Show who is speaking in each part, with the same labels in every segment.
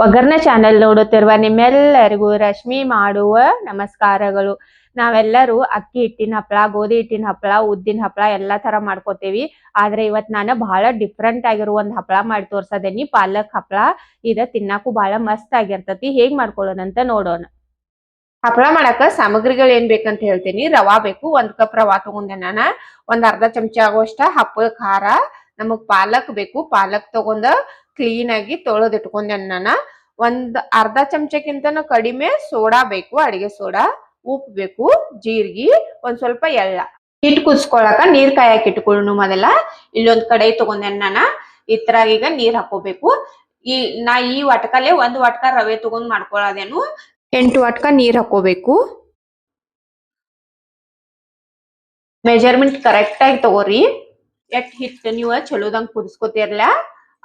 Speaker 1: ಒಗ್ಗರ್ಣೆ ಚಾನೆಲ್ ನೋಡುತ್ತಿರುವ ನಿಮ್ಮೆಲ್ಲರಿಗೂ ರಶ್ಮಿ ಮಾಡುವ ನಮಸ್ಕಾರಗಳು. ನಾವೆಲ್ಲರೂ ಅಕ್ಕಿ ಹಿಟ್ಟಿನ ಹಪ್ಪಳ, ಗೋಧಿ ಹಿಟ್ಟಿನ ಹಪ್ಪಳ, ಉದ್ದಿನ ಹಪ್ಪಳ ಎಲ್ಲಾ ತರ ಮಾಡ್ಕೋತೇವಿ. ಆದ್ರೆ ಇವತ್ ನಾನು ಬಹಳ ಡಿಫ್ರೆಂಟ್ ಆಗಿರುವ ಒಂದ್ ಹಪ್ಪಳ ಮಾಡಿ ತೋರ್ಸದೇನಿ, ಪಾಲಕ್ ಹಪ್ಪಳ. ಇದ ತಿನ್ನಾಕು ಬಹಳ ಮಸ್ತ್ ಆಗಿರ್ತತಿ. ಹೇಗ್ ಮಾಡ್ಕೊಳ್ಳೋದಂತ ನೋಡೋಣ. ಹಪ್ಪಳ ಮಾಡಾಕ ಸಾಮಗ್ರಿಗಳು ಏನ್ ಬೇಕಂತ ಹೇಳ್ತೀನಿ. ರವಾ ಬೇಕು, 1 ಕಪ್ ರವಾ ತಗೊಂಡೆ ನಾನ. ಒಂದ್ ಅರ್ಧ ಚಮಚ ಆಗುವಷ್ಟ ಹಪ್ಪಳ ಖಾರ. ನಮಗ್ ಪಾಲಕ್ ಬೇಕು, ಪಾಲಕ್ ತಗೊಂಡ ಕ್ಲೀನ್ ಆಗಿ ತೊಳೆದ್ ಇಟ್ಕೊಂಡೆ ನಾನ. ಒಂದ್ ಅರ್ಧ ಚಮಚಕ್ಕಿಂತನೂ ಕಡಿಮೆ ಸೋಡಾ ಬೇಕು, ಅಡಿಗೆ ಸೋಡಾ. ಉಪ್ಪು ಬೇಕು, ಜೀರಿಗೆ, ಒಂದ್ ಸ್ವಲ್ಪ ಎಳ್ಳ. ಹಿಟ್ಟು ಕುದಿಸ್ಕೊಳಕ ನೀರ್ ಕಾಯಕ್ ಇಟ್ಕೊಳ್ಳು ಮೊದಲ. ಇಲ್ಲೊಂದ್ ಕಡಾಯಿ ತಗೊಂಡೆ ನಾನ. ಇತರ ಈಗ ನೀರ್ ಹಾಕೋಬೇಕು. ನಾ ಈ ವಟಕಲೆ 1 ವಟಕ ರವೆ ತಗೊಂಡ್ ಮಾಡ್ಕೊಳ್ಳೋದೇನು. 8 ವಟಕ ನೀರ್ ಹಾಕೋಬೇಕು. ಮೆಜರ್ಮೆಂಟ್ ಕರೆಕ್ಟ್ ಆಗಿ ತಗೋರಿ. ಎಷ್ಟ್ ಹಿಟ್ಟು ನೀವು ಚಲೋದಂಗ್ ಕುದಿಸ್ಕೊತಿರ್ಲ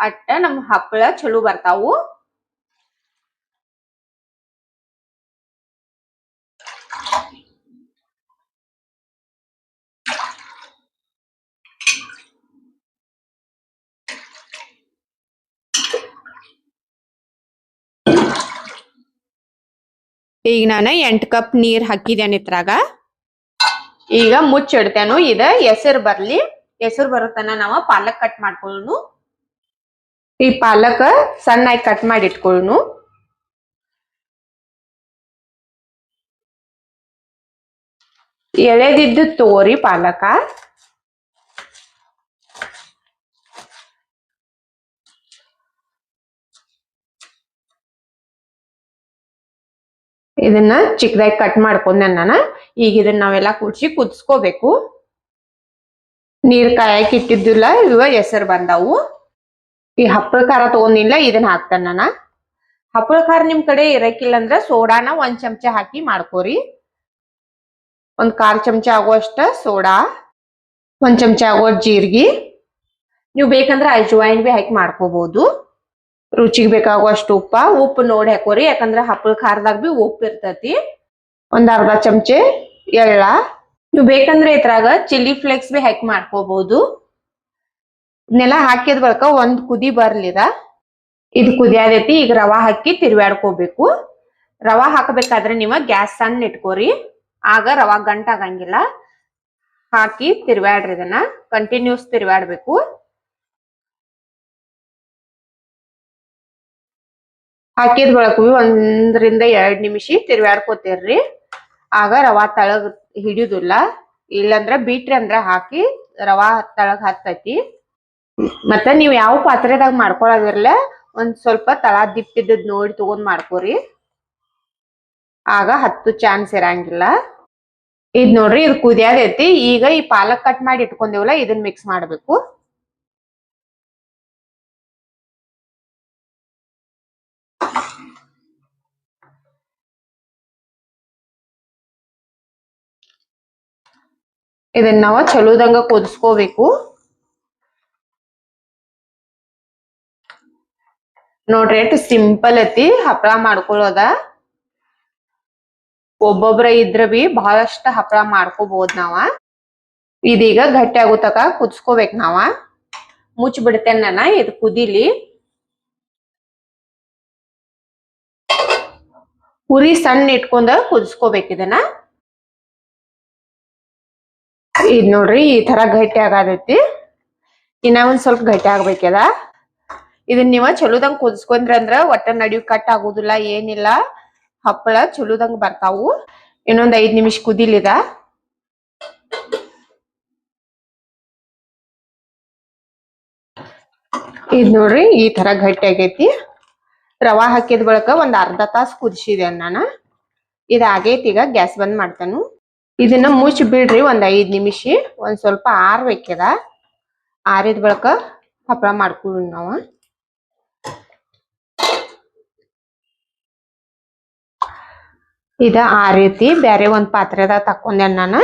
Speaker 1: ಅಟ್ಟ ನಮ್ ಹಪ್ಪಳ ಚಲೋ ಬರ್ತಾವು. ಈಗ ನಾನು 8 ಕಪ್ ನೀರ್ ಹಾಕಿದ್ದೇನೆ ಇದ್ರಾಗ. ಈಗ ಮುಚ್ಚಿಡ್ತೇನು. ಇದ ಹೆಸರು ಬರ್ಲಿ. ಹೆಸರು ಬರುತ್ತನ ನಾವ ಪಾಲಕ್ ಕಟ್ ಮಾಡ್ಕೊಳ್ಳೋನು. ಈ ಪಾಲಕ್ ಸಣ್ಣಾಗಿ ಕಟ್ ಮಾಡಿ ಇಟ್ಕೊಳ್ಳೋನು. ಎಳೆದಿದ್ದು ತೋರಿ ಪಾಲಕ. ಇದನ್ನ ಚಿಕ್ಕದಾಗಿ ಕಟ್ ಮಾಡ್ಕೊಂಡೆ ನಾನು. ಈಗ ಇದನ್ನ ನಾವೆಲ್ಲ ಕೂಡ್ಸಿ ಕುದಿಸ್ಕೋಬೇಕು. ನೀರ್ ಕಾಯಕ್ ಇಟ್ಟಿದ್ದಿಲ್ಲ, ಇವ ಹೆಸರು ಬಂದಾವು. ಈ ಹಪ್ಪಳ ಖಾರ ತಗೊಂಡಿಲ್ಲ, ಇದನ್ನ ಹಾಕ್ತಾನ ನಾನ. ಹಪ್ಪಳ ಖಾರ ನಿಮ್ ಕಡೆ ಇರಕ್ಕಿಲ್ಲ ಅಂದ್ರ ಸೋಡಾನ 1 ಚಮಚ ಹಾಕಿ ಮಾಡ್ಕೋರಿ. 1/4 ಚಮಚ ಆಗುವಷ್ಟ ಸೋಡಾ, 1 ಚಮಚ ಆಗುವ ಜೀರಿಗೆ. ನೀವು ಬೇಕಂದ್ರ ಅಜ್ವಾಯಿನ್ ಬಿ ಹಾಕಿ ಮಾಡ್ಕೋಬಹುದು. ರುಚಿಗೆ ಬೇಕಾಗುವಷ್ಟು ಉಪ್ಪು ನೋಡಿ ಹಾಕೋರಿ, ಯಾಕಂದ್ರ ಹಪ್ಪಳ ಖಾರದಾಗ ಬಿ ಉಪ್ಪು ಇರ್ತತಿ. ಒಂದ್ ಅರ್ಧ ಚಮಚೆ ಎಳ್ಳ. ನೀವು ಬೇಕಂದ್ರೆ ಇದ್ರಾಗ ಚಿಲ್ಲಿ ಫ್ಲೇಕ್ಸ್ ಬಿ ಹಾಕಿ ಮಾಡ್ಕೋಬಹುದು. ಇದನ್ನೆಲ್ಲ ಹಾಕಿದ ಬಳಿಕ ಒಂದ್ ಕುದಿ ಬರ್ಲಿದ. ಇದು ಕುದಿಯಾದೈತಿ. ಈಗ ರವಾ ಹಾಕಿ ತಿರ್ವ್ಯಾಡ್ಕೋಬೇಕು. ರವಾ ಹಾಕಬೇಕಾದ್ರೆ ನೀವು ಗ್ಯಾಸ್ ಸಣ್ಣ ಇಟ್ಕೋರಿ, ಆಗ ರವಾ ಗಂಟಾಗಂಗಿಲ್ಲ. ಹಾಕಿ ತಿರ್ವ್ಯಾಡ್ರಿ. ಇದನ್ನ ಕಂಟಿನ್ಯೂಸ್ ತಿರ್ವ್ಯಾಡ್ಬೇಕು. ಹಾಕಿದ ಬಳಕ 1 ರಿಂದ 2 ನಿಮಿಷ ತಿರ್ವ್ಯಾಡ್ಕೋತಿರ್ರಿ. ಆಗ ರವಾ ತಳಗ್ ಹಿಡಿಯುದಿಲ್ಲ. ಇಲ್ಲಂದ್ರ ಬೀಟ್ರಿ ಅಂದ್ರ ಹಾಕಿ ರವಾ ತಳಗ್ ಹತ್ತೈತಿ. ಮತ್ತ ನೀವ್ ಯಾವ ಪಾತ್ರೆದಾಗ ಮಾಡ್ಕೊಳೋದಿರ್ಲ ಒಂದ್ ಸ್ವಲ್ಪ ತಳ ದಿಪ್ಪಿದ್ದದ್ ನೋಡಿ ತಗೊಂಡ್ ಮಾಡ್ಕೋರಿ. ಆಗ ಹತ್ತು ಚಾನ್ಸ್ ಇರಂಗಿಲ್ಲ. ಇದ್ ನೋಡ್ರಿ, ಇದು ಕುದಿಯಾದೈತಿ. ಈಗ ಈ ಪಾಲಕ್ ಕಟ್ ಮಾಡಿ ಇಟ್ಕೊಂಡೇವಲ್ಲ, ಇದನ್ನ ಮಿಕ್ಸ್ ಮಾಡ್ಬೇಕು. ಇದನ್ನ ನಾವು ಚಲೋದಂಗ ಕುದಿಸ್ಕೋಬೇಕು. ನೋಡ್ರಿ ಎಷ್ಟು ಸಿಂಪಲ್ ಐತಿ ಹಪ್ಪಳ ಮಾಡ್ಕೊಳ್ಳೋದ. ಒಬ್ಬೊಬ್ರ ಇದ್ರ ಬಿ ಬಹಳಷ್ಟ ಹಪ್ಪಳ ಮಾಡ್ಕೋಬಹುದು ನಾವ. ಇದೀಗ ಗಟ್ಟಿ ಆಗೋ ತಕ ಕುದಿಸ್ಕೋಬೇಕು ನಾವ. ಮುಚ್ಚಿ ಬಿಡ್ತೇನೆ ನಾನ, ಇದು ಕುದಿಲಿ. ಉರಿ ಸಣ್ಣ ಇಟ್ಕೊಂಡ ಕುದಿಸ್ಕೋಬೇಕು ಇದನ್ನ. ಇದ್ ನೋಡ್ರಿ, ಈ ತರ ಗಟ್ಟಿ ಆಗತೈತಿ. ಇನ್ನ ಒಂದ್ ಸ್ವಲ್ಪ ಗಟ್ಟಿ ಆಗ್ಬೇಕದ. ಇದನ್ನ ನೀವ ಚಲೋದಂಗ್ ಕುದಿಸ್ಕೊಂಡ್ರ ಅಂದ್ರ ಒಟ್ಟ ನಡಿವ್ ಕಟ್ ಆಗುದಿಲ್ಲ, ಏನಿಲ್ಲ. ಹಪ್ಪಳ ಚಲೋದಂಗ್ ಬರ್ತಾವು. ಇನ್ನೊಂದ್ 5 ನಿಮಿಷ ಕುದಿಲಿದ. ಇದ್ ನೋಡ್ರಿ, ಈ ತರ ಗಟ್ಟಿ ಆಗೈತಿ. ರವಾ ಹಾಕಿದ ಬಳಿಕ ಒಂದ್ ಅರ್ಧ ತಾಸು ಕುದಿಸಿದೆ ನಾನು. ಇದ ಆಗೈತಿ. ಈಗ ಗ್ಯಾಸ್ ಬಂದ್ ಮಾಡ್ತಾನು. ಇದನ್ನ ಮುಚ್ಚಿ ಬಿಡ್ರಿ ಒಂದ್ 5 ನಿಮಿಷ. ಒಂದ್ ಸ್ವಲ್ಪ ಆರ್ಬೇಕದ. ಆರಿದ ಬಳಿಕ ಹಪ್ಪಳ ಮಾಡ್ಕೊಳ್ಳೋಣ ನಾವು. ಇದ ಆರೈತಿ. ಬ್ಯಾರೆ ಒಂದ್ ಪಾತ್ರೆದಾಗ ತಕೊಂಡೆ ನಾನು.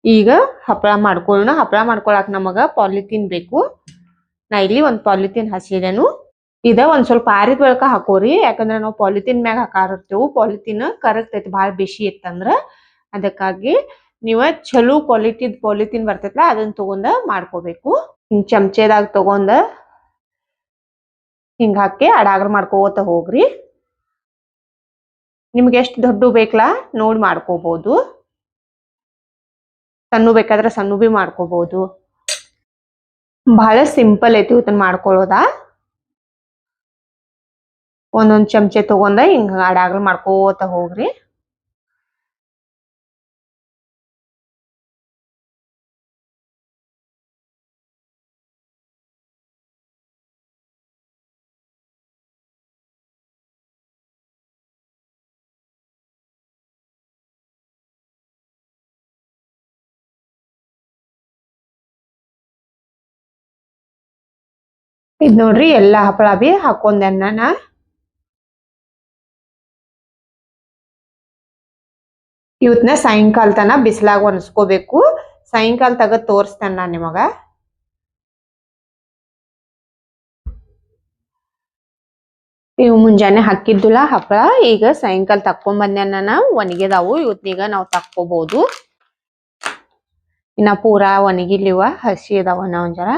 Speaker 1: ಈಗ ಹಪ್ಪಳ ಮಾಡ್ಕೊಳ್ಳೋಣ. ಹಪ್ಪಳ ಮಾಡ್ಕೊಳಕ್ ನಮಗ ಪಾಲಿಥೀನ್ ಬೇಕು. ನಾ ಇಲ್ಲಿ ಒಂದ್ ಪಾಲಿಥೀನ್ ಹಸಿದೇನು. ಇದ ಒಂದ್ ಸ್ವಲ್ಪ ಆರಿದ ಬಳಿಕ ಹಾಕೋರಿ, ಯಾಕಂದ್ರ ನಾವು ಪಾಲಿಥೀನ್ ಮ್ಯಾಗ ಹಾಕಾರಿರ್ತೇವು. ಪಾಲಿಥೀನ್ ಕರಗ್ತೈತಿ ಬಾಳ ಬಿಸಿ ಇತ್ತಂದ್ರ. ಅದಕ್ಕಾಗಿ ನೀವ ಚಲೋ ಕ್ವಾಲಿಟಿದ್ ಪಾಲಿಥೀನ್ ಬರ್ತೈತಲ್ಲ, ಅದನ್ನ ತಗೊಂಡ ಮಾಡ್ಕೋಬೇಕು. ಚಮಚೆದಾಗ ತಗೊಂಡ ಹಿಂಗ ಹಾಕಿ ಅಡಾಗಲ್ ಮಾಡ್ಕೋತ ಹೋಗ್ರಿ. ನಿಮ್ಗೆ ಎಷ್ಟು ದೊಡ್ಡ ಬೇಕಲ್ಲ ನೋಡಿ ಮಾಡ್ಕೋಬಹುದು. ಸಣ್ಣ ಬೇಕಾದ್ರೆ ಸಣ್ಣ ಬಿ ಮಾಡ್ಕೋಬಹುದು. ಬಹಳ ಸಿಂಪಲ್ ಐತಿ ಇದನ್ನ ಮಾಡ್ಕೊಳ್ಳೋದ. ಒಂದೊಂದ್ ಚಮಚೆ ತಗೊಂಡ ಹಿಂಗ ಅಡಾಗಲ್ ಮಾಡ್ಕೋತ ಹೋಗ್ರಿ. ಇದ್ ನೋಡ್ರಿ ಎಲ್ಲಾ ಹಪ್ಪಳ ಬಿ ಹಾಕೊಂಡೆ ನಾನ. ಇವತ್ನ ಸಾಯಂಕಾಲ ತನ ಬಿಸಿಲಾಗ ಒಣಸ್ಕೋಬೇಕು. ಸಾಯಂಕಾಲ ತಗದ್ ತೋರಿಸ್ತೇನೆ ನಾನ್ ನಿಮಗ. ಇವು ಮುಂಜಾನೆ ಹಾಕಿದ್ದುಲ್ಲ ಹಪ್ಪಳ ಈಗ ಸಾಯಂಕಾಲ ತಕ್ಕೊಂಡ್ ಬಂದೆ ನಾನು. ಒಣಗಿದಾವು ಇವತ್ತೀಗ ನಾವ್ ತಕ್ಕೋಬಹುದು. ಇನ್ನ ಪೂರಾ ಒಣಗಿಲಿವ ಹಸಿ ಇದಾವ ಒಂದ್ ಜರ.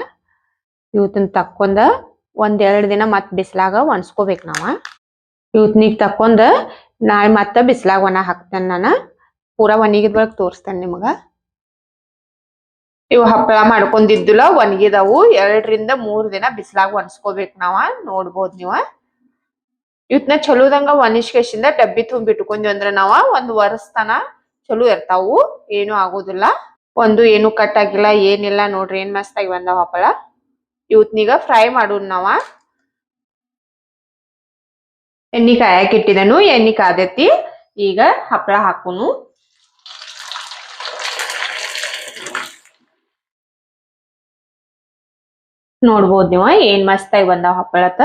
Speaker 1: ಇವತ್ತನ್ನ ತಕ್ಕೊಂಡ 1-2 ದಿನ ಮತ್ ಬಿಸಿಲಾಗ ಒಣಸ್ಕೋಬೇಕು ನಾವ. ಇವತ್ನಿಗ್ ತಕ್ಕೊಂಡ ನಾಳೆ ಮತ್ತ ಬಿಸಿಲಾಗ ಒಣ ಹಾಕ್ತೇನೆ ನಾನು. ಪೂರಾ ಒಣಗಿದ ಬಳಕ ತೋರಿಸ್ತೇನೆ ನಿಮಗ. ಇವು ಹಪ್ಪಳ ಮಾಡ್ಕೊಂಡಿದ್ದುಲ್ಲ ಒಣಗಿದಾವು. 2-3 ದಿನ ಬಿಸಿಲಾಗ ಒಣಸ್ಕೋಬೇಕು ನಾವ. ನೋಡ್ಬೋದು ನೀವ. ಇವತ್ನ ಚಲೋದಂಗ ಒಣಸ್ಕೇಶಿಂದ ಡಬ್ಬಿ ತುಂಬಿ ಇಟ್ಕೊಂಡ್ವಿ ಅಂದ್ರ ನಾವ 1 ವರ್ಷ ತನ ಚಲೋ ಇರ್ತಾವು. ಏನು ಆಗೋದಿಲ್ಲ. ಒಂದು ಏನು ಕಟ್ ಆಗಿಲ್ಲ ಏನಿಲ್ಲ ನೋಡ್ರಿ ಏನ್ ಮಸ್ತ್ ಆಗಿ ಬಂದಾವ ಹಪ್ಪಳ. ಇವತ್ನೀಗ ಫ್ರೈ ಮಾಡೋಣ ನಾವ. ಎಣ್ಣಿ ಕಾಯಕ್ ಇಟ್ಟಿದನು. ಎಣ್ಣಿ ಕಾದೈತಿ. ಈಗ ಹಪ್ಪಳ ಹಾಕುನು. ನೋಡ್ಬೋದು ನೀವ ಏನ್ ಮಸ್ತ್ ಆಗಿ ಬಂದಾವ ಹಪ್ಪಳತ್ತ.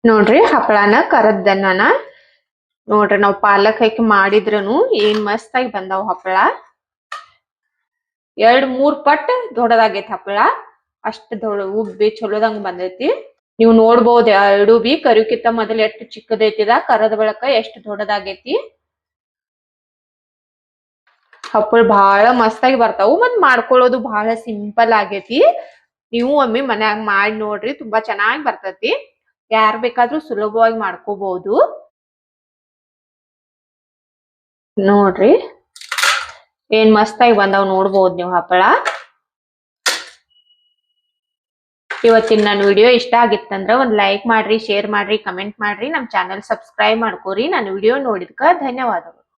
Speaker 1: ನೋಡ್ರಿ ಹಪ್ಪಳನ ಕರದ್ದೆ ನಾನ. ನೋಡ್ರಿ ನಾವ್ ಪಾಲಕ್ ಹಾಕಿ ಮಾಡಿದ್ರನು ಏನ್ ಮಸ್ತ್ ಆಗಿ ಬಂದಾವ್ ಹಪ್ಪಳ. 2-3 ಪಟ್ ದೊಡ್ಡದಾಗೈತಿ ಹಪ್ಪಳ. ಅಷ್ಟ್ ದೊಡ್ಡ ಉಬ್ಬಿ ಚಲೋದಂಗ ಬಂದೈತಿ. ನೀವು ನೋಡ್ಬೋದು ಎರಡು ಬಿ ಕರಿಕಿತ್ತ ಮೊದಲ ಎಷ್ಟು ಚಿಕ್ಕದೈತಿದ ಕರದ ಬಳಕ ಎಷ್ಟು ದೊಡ್ಡದಾಗೈತಿ. ಹಪ್ಪಳ ಬಹಳ ಮಸ್ತ್ ಆಗಿ ಬರ್ತಾವು. ಮತ್ ಮಾಡ್ಕೊಳ್ಳೋದು ಬಹಳ ಸಿಂಪಲ್ ಆಗೈತಿ. ನೀವು ಒಮ್ಮೆ ಮನ್ಯಾಗ ಮಾಡಿ ನೋಡ್ರಿ ತುಂಬಾ ಚೆನ್ನಾಗಿ ಬರ್ತೈತಿ. ಯಾರ್ ಬೇಕಾದ್ರೂ ಸುಲಭವಾಗಿ ಮಾಡ್ಕೋಬಹುದು. ನೋಡ್ರಿ ಏನ್ ಮಸ್ತ್ ಆಗಿ ಬಂದಾವ್ ನೋಡ್ಬೋದು ನೀವು ಹಪ್ಪಳ. ಇವತ್ತಿನ ನನ್ನ ವಿಡಿಯೋ ಇಷ್ಟ ಆಗಿತ್ತಂದ್ರ ಒಂದ್ ಲೈಕ್ ಮಾಡ್ರಿ, ಶೇರ್ ಮಾಡ್ರಿ, ಕಮೆಂಟ್ ಮಾಡ್ರಿ, ನಮ್ ಚಾನೆಲ್ ಸಬ್ಸ್ಕ್ರೈಬ್ ಮಾಡ್ಕೋರಿ. ನನ್ನ ವಿಡಿಯೋ ನೋಡಿದ್ಕ ಧನ್ಯವಾದಗಳು.